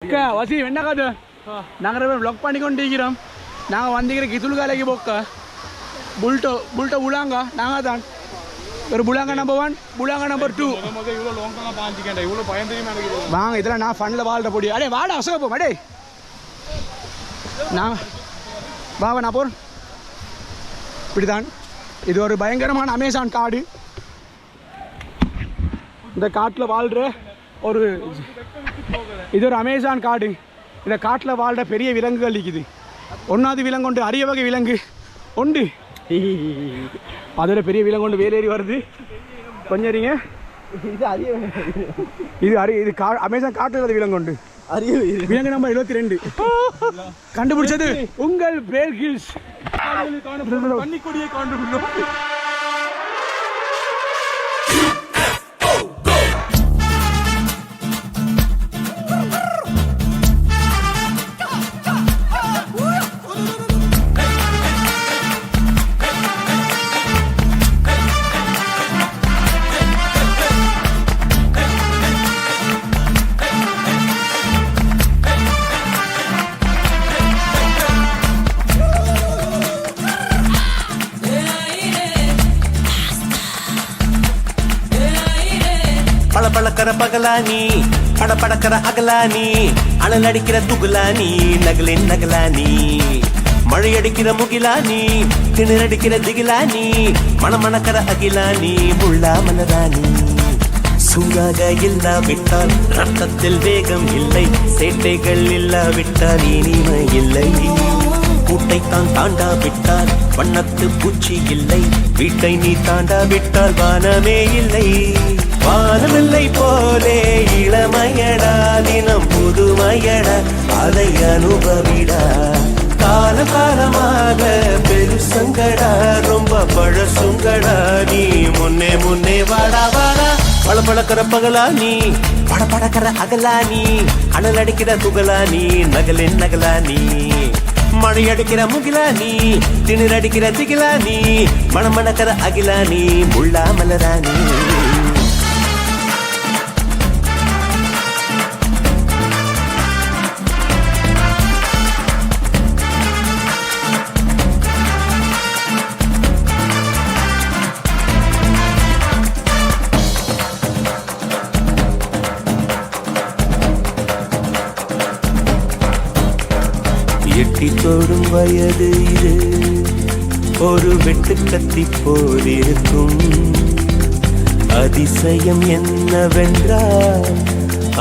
அக்கா வசி என்ன காது நாங்கள் ப்ளாக் பண்ணி கொண்டு இருக்கிறோம். நாங்கள் வந்திக்கிற கிசுல்காலைக்கு போக்க புல்ட்டோ புலாங்க நாங்கள் தான் ஒரு புலாங்க நம்பர் 1 புலாங்க நம்பர் 2 வாங்க. இதெல்லாம் நான் ஃபண்டில் வாழ்ற போடி அடே வாடா அசோப்போம் அடே நான் வாங்க நான் போகிறேன். இப்படிதான் இது ஒரு பயங்கரமான அமேசான் காடு. இந்த காட்டில் வாழ்கிற ஒரு இது ஒரு அமேசான் காடு. இந்த காட்டில் வாழ்கிற பெரிய விலங்குகள் இருக்குது. ஒன்றாவது விலங்கு உண்டு, அரிய வகை விலங்கு உண்டு. அதில் பெரிய விலங்கு கொண்டு வேலேறி வருது. கொஞ்சம் இருங்க. இது அமேசான் காட்டில் விலங்கு உண்டு. விலங்கு நம்பர் 72 கண்டுபிடிச்சது உங்கள் பேர் ஹில்ஸ். பழப்பழக்கிற பகலானி படப்படக்கிற அகலானி அனல் அடிக்கிற துகுலானி நகலின் நகலானி மழையடிக்கிற முகிலானி திணறடிக்கிற திகிலானி மணமணக்கிற அகிலானி முள்ளா மலராணி. சூடாக இல்லாவிட்டால் ரத்தத்தில் வேகம் இல்லை, சேட்டைகள் இல்லாவிட்டால் இனிமை இல்லை. கூட்டைத்தான் தாண்டாவிட்டால் வண்ணத்து பூச்சி இல்லை, வீட்டை நீ தாண்டாவிட்டால் வானமே இல்லை. வானமில்லை போலே இளமையடா, தினம் புதுமையடா, அதை அனுபவிடா. கால காலமாக பெருசங்கடா, ரொம்ப பழசுங்கடா, நீ முன்னே முன்னே வாடா வாடா. பழப்பழக்கிற பகலா நீ படப்படக்கிற அகலா நீ அனல் அடிக்கிற துகலா நீ நகலின் நகலா நீ மழையடிக்கிற முகிலா நீ திணறடிக்கிற திகிலா நீ மணமணக்கிற அகிலா நீ முள்ளா மலராணி. எட்டி தோடும் வயது இது ஒரு வெட்டு கத்தி போலிருக்கும். அதிசயம் என்னவென்றால்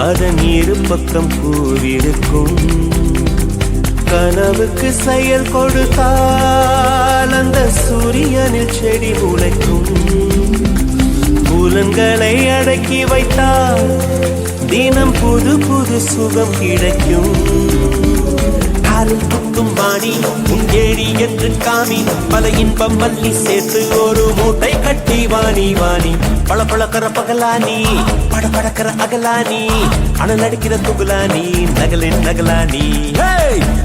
அதன் இரு பக்கம் கூறிருக்கும். கனவுக்கு செயல் கொடுத்தால் அந்த சூரியனில் செடி முளைக்கும். புலன்களை அடக்கி வைத்தால் தினம் புது புது சுகம் கிடைக்கும். குத்தும் வாணி உங்கேடி என்று காமி பல இன்பம் மல்லி சேர்த்து ஒரு மூட்டை கட்டி வாணி வாணி. பழப்பழக்கிற பகலானி படப்படக்கிற அகலானி அனல் அடிக்கிற துகுலானி நகலின் நகலானி.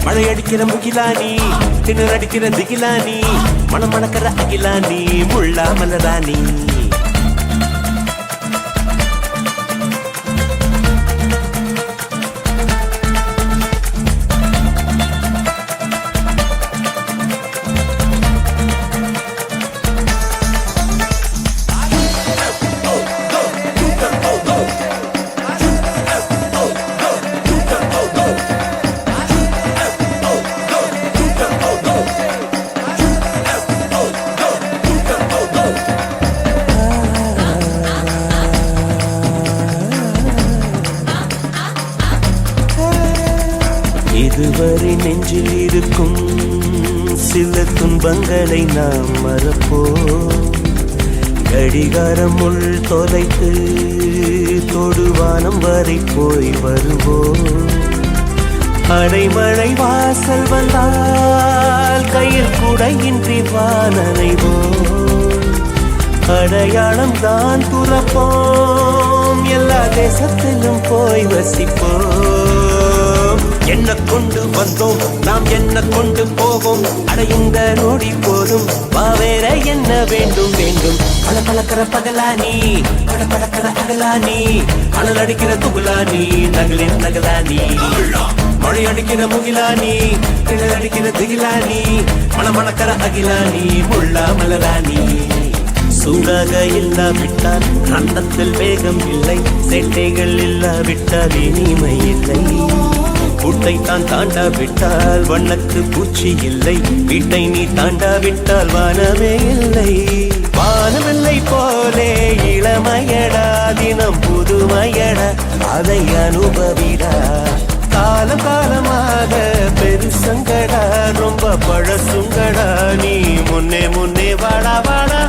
மழையடிக்கிற முகிலானி திணறடிக்கிற திகிலானி மணமணக்கிற அகிலானி முள்ளா மலராணி. இதுவரை நெஞ்சில் இருக்கும் சில துன்பங்களை நாம் மறப்போம். கடிகாரம் உள் தொலைத்து தொடுவானம் வரை போய் வருவோம். அடைமழை வாசல் வந்தால் கையில் குடையின்றி வானறைவோம். அடையாளம் தான் துறப்போம், எல்லா தேசத்திலும் போய் வசிப்போம். என்ன கொண்டு வந்தோம் நாம் என்ன கொண்டு போவோம், அடையுங்க நோடி போதும் வா வேற என்ன வேண்டும் வேண்டும் பல பழக்கிற பகலானி பட பழக்கிற அகலானி அனல் அடிக்கிற துகுலானி நகலின் நகலானி மழை அடிக்கிற முகிலானி கிழல் அடிக்கிற திகிலானி மணமணக்கிற அகிலானி முள்ளா மலராணி சூடாக இல்லாவிட்டால் ரத்தத்தில் வேகம் இல்லை சேட்டைகள் இல்லாவிட்டால் இனிமை இல்லை கூட்டை தான் தாண்டாவிட்டால் வண்ணத்து பூச்சி இல்லை வீட்டை நீ தாண்டாவிட்டால் வானமே இல்லை வானமில்லை போலே இளமையடா தினம் புதுமையடா அதை அனுபவிடா காலம் காலமாக பெருசங்கடா ரொம்ப பழசுங்கடா நீ முன்னே முன்னே வாடா வாடா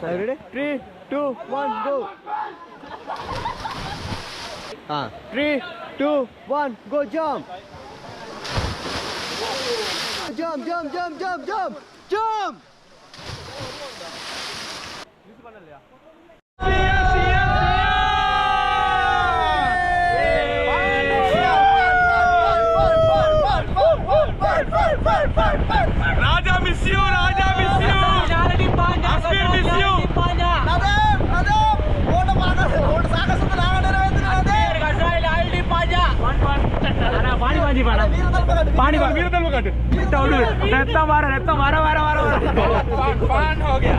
Ready? 3, 2, 1, go. 3, 2, 1, go jump. Jump, jump, jump, jump, jump, jump. Raja miss you, Raja miss you. Asfir miss you. पानी वीरतल में कट रत्ता मारा रत्ता मारा मारा मारा पान हो गया